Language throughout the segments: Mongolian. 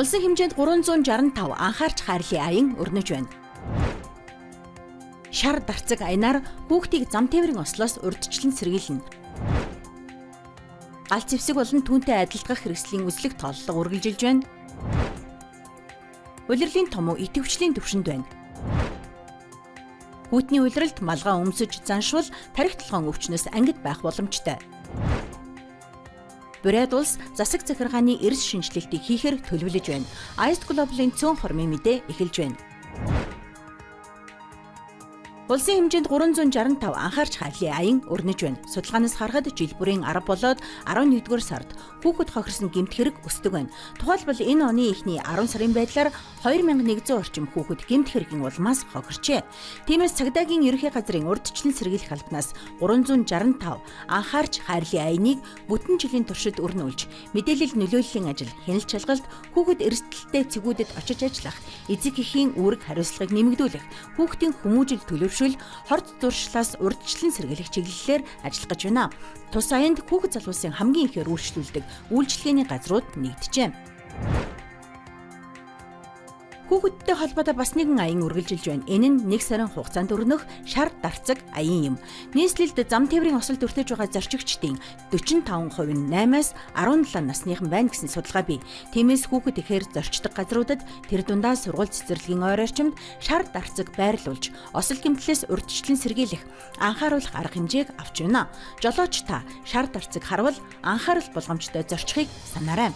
Улсын хэмжээнд 365 анхаарч хайрлын аян өрнөж байна. Шар дарцаг аянаар хүүхдийг зам тээврийн ослоос урьдчилан сэргийлнэ. Галт зэвсэг болон түүнтэй адилдгах хэрэгслийн үзлэг тооллого үргэлжилж байна. Улирлын томуу идэвхжлийн төвшөнд байна. Хүүтний улиралд малгай өмсөж заншвал тархи толгойн өвчнөөс ангид байх боломжтой. Бурайд улс засаг захиргааны эрс шинжилэлтийг хийхээр төлөвлөж байна. Аист глобалын цөөн хормын мэдээ эхэлж байна. Улсын хэмжээнд 365 анхаарч хайрлын аян өрнөж байна. Судалгаанаас харахад жил бүрийн 10 болоод 11-р сард хүүхэд хохирсон гэмт хэрэг өсдөг байна. Тухайлбал энэ оны эхний 10 сарын байдлаар 2100 орчим хүүхэд гэмт хэргийн улмаас хохирчээ. Тиймээс цагдаагийн ерөнхий газрын урьдчилан сэргийлэх албанаас 365 анхаарч хайрлын аяныг бүтэн жилийн туршид өрнүүлж, мэдээлэл нөлөөллийн ажил, хяналт шалгалт, хүүхэд эрсдэлтэй цэгүүдэд очиж ажиллах, эцэг эхийн үүрэг хариуцлагыг нэмэгдүүлэх, хүүхдийн хүмүүжил төлөвшөл, хорт зуршлаас урьдчилан сэргийлэх чиглэлээр ажиллах гэж байна. Тус аянд хүүхэд залуусын хамгийн ихээр үйлчлүүлдэг үйлчилгээний газрууд нэгджээ. Хүүхэдтэй холбоотой бас нэгэн аян үргэлжилж байна. Энэ нь 1 сарын хугацаанд өрнөх шар дарцаг аян юм. Нийслэлд зам тээврийн осолд өртөж байгаа зорчигчдын 45% нь 8-аас 17 насныхан байна гэсэн судалгаа бий. Тиймээс хүүхэд ихээр зорчдог газруудад тэр дундаа сургууль цэцэрлэгийн ойр орчимд шар дарцаг байрлуулж, осол гэмтлээс урьдчилан сэргийлэх, анхааруулах арга хэмжээг авч байна. Жолооч та шар дарцаг харвал анхаарал болгоомжтой зорчихыг санаарай.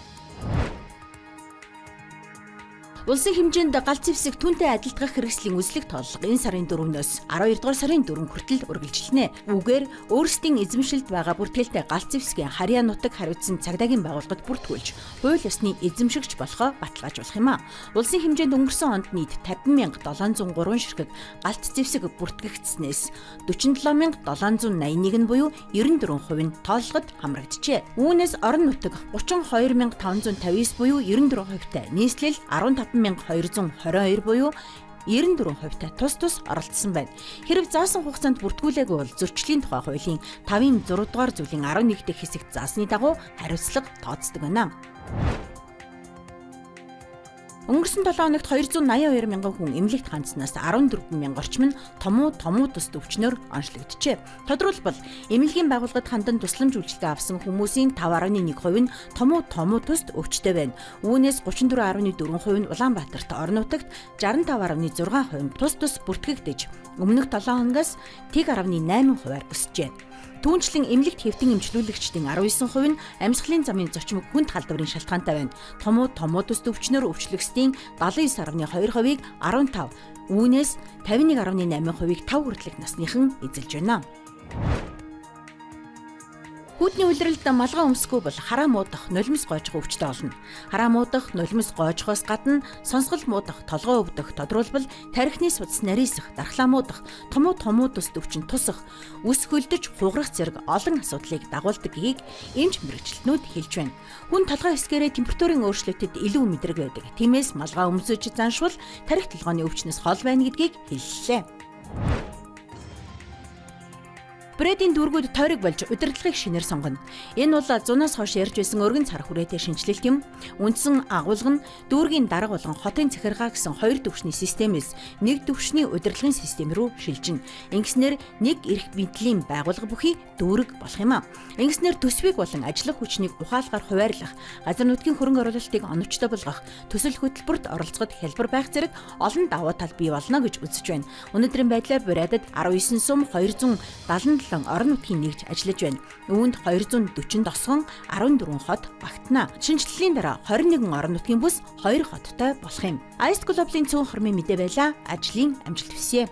Улсын хэмжээнд галт зэвсэг түүнтэй адилдгах хэрэгслийн үзлэг тооллого энэ сарын 4-өөс 12-р сарын 4 хүртэл үргэлжилнэ. Үүгээр өөрсдийн эзэмшилд байгаа бүртгэлтэй галт зэвсгийн харьяа нутаг хариуцсан цагдаагийн байгууллагад бүртгүүлж, хууль ёсны эзэмшигч болохоо баталгаажуулах юм а. Улсын хэмжээнд өнгөрсөн онд нийт 50,703 ширхэг галт зэвсэг бүртгэгдснээс 47,781 нь буюу 94% нь тооллогод хамрагджээ. Үүнээс орон нутаг 32,559 буюу 94%-тай нийслэл 15,222 буюу 94%-тай тус оролцсон байна. Хэрэг заасан хугацаанд бүртгүүлээгүй бол зөрчлийн тухай хуулийн 5-ын 6 дугаар зүйлийн 11 дэх хэсэгт заасны дагуу хариуцлага тооцдог байна. Өнгөрсөн 7 хоногт 282 мянган хүн эмнэлэгт хандсанаас 14 мянга орчим нь томуу төст өвчнөөр онцлогджээ. Тодорхойлбол эмнэлгийн байгууллагад хандан тусламж үйлчилгээ авсан хүмүүсийн 5.1% нь томуу төст өвчтэй байна. Үүнээс 34.4% нь Улаанбаатарт, орон нутагт 65.6% нь тус бүртгэгдэж, өмнөх 7 хоногоос тэг 10.8%-аар өсжээ. Түүнчлэн эмнэлэгт хэвтэн эмчлүүлэгчдийн 19% нь амьсгалын замын зочим хүнд халдварын шалтгаантай байна. Томуу төст өвчнөөр өвчлөгсдийн 79.2%-ийг 15, үүнээс 51.8%-ийг 5 хүртэлх насныхан эзэлж байна. Хүүтний улиралд малгай өмсөхгүй бол хараа муудах, нулимс гоожих өвчтөй болно. Хараа муудах, нулимс гоожихоос гадна сонсгол муудах, толгой өвдөх, тодруулбал тархины судас нарийсах, дархлаа муудах, томуу төст өвчин тусах, үс хөлдөж хугарах зэрэг олон асуудлыг дагуулдаггийг эмч мэрэгчлэтнүүд хэлж байна. Хүн толгой хэсгээрээ температурын өөрчлөлтөд илүү мэдрэг байдаг. Тиймээс малгай өмсөж заншвал тархи толгойн өвчнөөс хол байна гэдгийг хэллээ. Брэдийн дүүргүүд тойрог болж удирдлагыг шинээр сонгоно. Энэ бол зунаас хойш ярьж байсан өргөн цар хүрээтэй шинжилэлт юм. Үндсэн агуулга нь дүүргийн дарга болон хотын захиргаа гэсэн хоёр төвшний системээс нэг төвшний удирдлагын систем рүү шилжинэ. Ингэснээр нэг эрх мэдлийн байгууллага бүхий дүүрэг болох юм а. Ингэснээр төсвийг болон ажиллах хүчнийг ухаалгаар хуваарлах, газар нутгийн хөрөнгө оруулалтыг оновчтой болгох, төсөл хөтөлбөрт оролцоход хялбар байх зэрэг олон давуу тал бий болно гэж үзэж байна. Өнөөдрийн байдлаар Бурайдад 19 сум 277 орон нутгийн нэгж ажиллаж байна. Үүнд 240 тосгон 14 хот багтана. Шинжилгээний дараа 21 орон нутгийн бүс 2 хоттой болох юм. Аист глобалын цөөн хормын мэдээ байлаа. Ажлын амжилт хүсье.